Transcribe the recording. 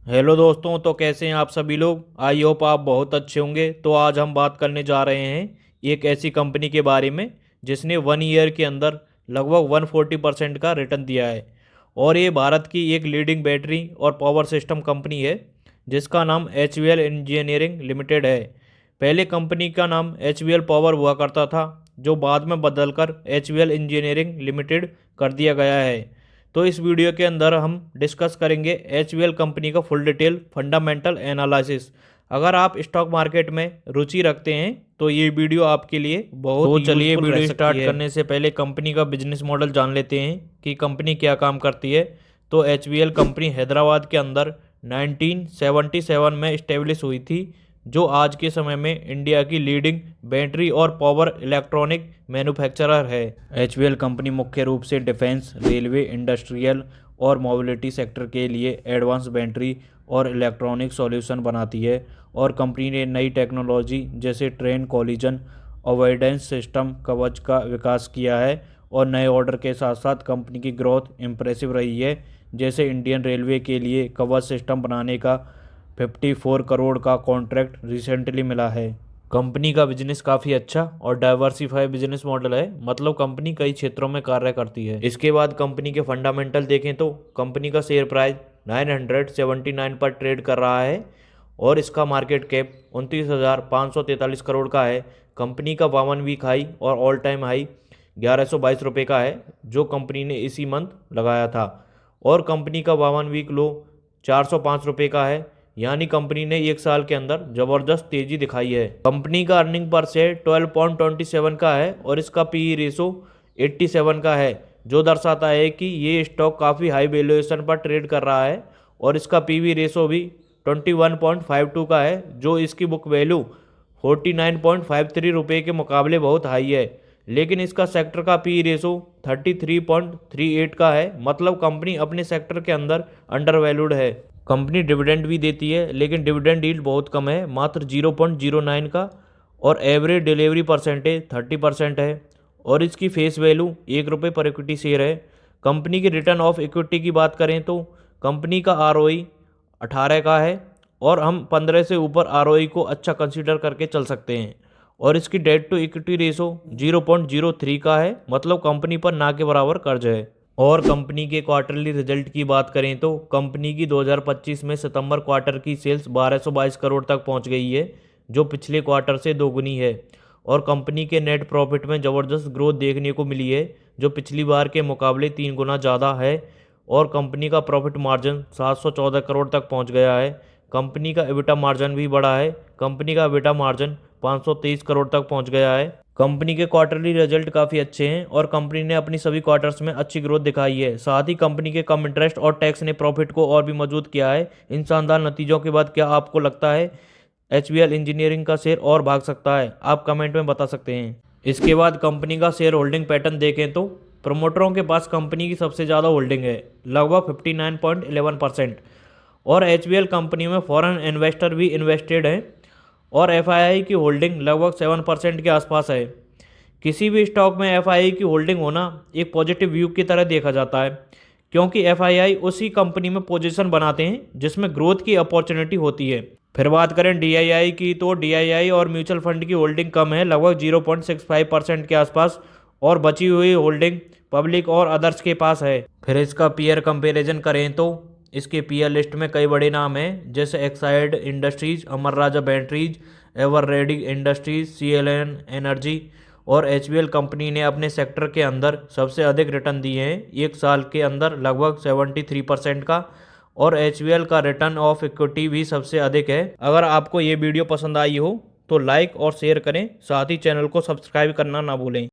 Hello दोस्तों, तो कैसे हैं आप सभी लोग। आई होप आप बहुत अच्छे होंगे। तो आज हम बात करने जा रहे हैं एक ऐसी कंपनी के बारे में जिसने 1 ईयर के अंदर लगभग 140% का रिटर्न दिया है। और ये भारत की एक लीडिंग बैटरी और पावर सिस्टम कंपनी है जिसका नाम H V L engineering limited है। पहले कंपनी का नाम एच वी एल पावर हुआ करता था, जो बाद में बदलकर H V L engineering limited कर दिया गया है। तो इस वीडियो के अंदर हम डिस्कस करेंगे एच कंपनी का फुल डिटेल फंडामेंटल एनालिसिस। अगर आप स्टॉक मार्केट में रुचि रखते हैं तो ये वीडियो आपके लिए बहुत तो चलिए यूजफुल रह वीडियो सकती स्टार्ट है। करने से पहले कंपनी का बिजनेस मॉडल जान लेते हैं कि कंपनी क्या काम करती है। तो एच कंपनी हैदराबाद के अंदर 1977 में इस्टेब्लिश हुई थी, जो आज के समय में इंडिया की लीडिंग बैटरी और पावर इलेक्ट्रॉनिक मैन्युफैक्चरर है। एच कंपनी मुख्य रूप से डिफेंस, रेलवे, इंडस्ट्रियल और मोबिलिटी सेक्टर के लिए एडवांस बैटरी और इलेक्ट्रॉनिक सॉल्यूशन बनाती है। और कंपनी ने नई टेक्नोलॉजी जैसे ट्रेन कोलिजन अवॉइडेंस सिस्टम कवच का विकास किया है। और नए ऑर्डर के साथ साथ कंपनी की ग्रोथ इम्प्रेसिव रही है। जैसे इंडियन रेलवे के लिए कवच सिस्टम बनाने का 54 करोड़ का कॉन्ट्रैक्ट रिसेंटली मिला है। कंपनी का बिजनेस काफ़ी अच्छा और डाइवर्सिफाई बिजनेस मॉडल है, मतलब कंपनी कई क्षेत्रों में कार्य करती है। इसके बाद कंपनी के फंडामेंटल देखें तो कंपनी का शेयर प्राइस 979 पर ट्रेड कर रहा है और इसका मार्केट कैप 29,543 करोड़ का है। कंपनी का 52 वीक हाई और ऑल टाइम हाई 1122 रुपये का है, जो कंपनी ने इसी मंथ लगाया था। और कंपनी का 52 वीक लो 405 रुपये का है, यानी कंपनी ने एक साल के अंदर जबरदस्त तेजी दिखाई है। कंपनी का अर्निंग पर शेयर 12.27 का है और इसका पी रेशो 87 का है, जो दर्शाता है कि ये स्टॉक काफ़ी हाई वैल्यूएशन पर ट्रेड कर रहा है। और इसका पीवी रेशो भी 21.52 का है, जो इसकी बुक वैल्यू 49.53 रुपये के मुकाबले बहुत हाई है। लेकिन इसका सेक्टर का पी रेशो 33.38 का है, मतलब कंपनी अपने सेक्टर के अंदर अंडर वैल्यूड है। कंपनी डिविडेंड भी देती है, लेकिन डिविडेंड यील्ड बहुत कम है, मात्र 0.09 का। और एवरेज डिलीवरी परसेंटेज 30% है। और इसकी फेस वैल्यू 1 रुपये पर इक्विटी शेयर है। कंपनी की रिटर्न ऑफ इक्विटी की बात करें तो कंपनी का आरओई 18 का है और हम 15 से ऊपर आरओई को अच्छा कंसीडर करके चल सकते हैं। और इसकी डेट टू इक्विटी रेशो 0.03 का है, मतलब कंपनी पर ना के बराबर कर्ज है। और कंपनी के क्वार्टरली रिजल्ट की बात करें तो कंपनी की 2025 में सितंबर क्वार्टर की सेल्स 1222 करोड़ तक पहुंच गई है, जो पिछले क्वार्टर से दोगुनी है। और कंपनी के नेट प्रॉफिट में ज़बरदस्त ग्रोथ देखने को मिली है, जो पिछली बार के मुकाबले 3 गुना ज़्यादा है। और कंपनी का प्रॉफिट मार्जिन 714 करोड़ तक पहुंच गया है। कंपनी का एबिटा मार्जिन भी बढ़ा है, कंपनी का एबिटा मार्जिन 523 करोड़ तक पहुंच गया है। कंपनी के क्वार्टरली रिजल्ट काफ़ी अच्छे हैं और कंपनी ने अपनी सभी क्वार्टर्स में अच्छी ग्रोथ दिखाई है। साथ ही कंपनी के कम इंटरेस्ट और टैक्स ने प्रॉफिट को और भी मजबूत किया है। इन शानदार नतीजों के बाद क्या आपको लगता है एच इंजीनियरिंग का शेयर और भाग सकता है? आप कमेंट में बता सकते हैं। इसके बाद कंपनी का शेयर होल्डिंग पैटर्न देखें तो प्रमोटरों के पास कंपनी की सबसे ज़्यादा होल्डिंग है, लगभग 59.11%। और एच कंपनी में फॉरेन इन्वेस्टर भी इन्वेस्टेड हैं और एफ की होल्डिंग लगभग 7% के आसपास है। किसी भी स्टॉक में एफ की होल्डिंग होना एक पॉजिटिव व्यू की तरह देखा जाता है, क्योंकि एफ उसी कंपनी में पोजीशन बनाते हैं जिसमें ग्रोथ की अपॉर्चुनिटी होती है। फिर बात करें डी की, तो डी और म्यूचुअल फंड की होल्डिंग कम है, लगभग 0.65% के आसपास। और बची हुई होल्डिंग पब्लिक और अदर्स के पास है। फिर इसका पीयर कंपैरिजन करें तो इसके पीयर लिस्ट में कई बड़े नाम हैं, जैसे Exide Industries, Amara Raja Batteries, Ever Ready Industries, CLN Energy. और एच कंपनी ने अपने सेक्टर के अंदर सबसे अधिक रिटर्न दिए हैं, एक साल के अंदर लगभग 73% का। और एच का रिटर्न ऑफ इक्विटी भी सबसे अधिक है। अगर आपको ये वीडियो पसंद आई हो तो लाइक और शेयर करें, साथ ही चैनल को सब्सक्राइब करना ना भूलें।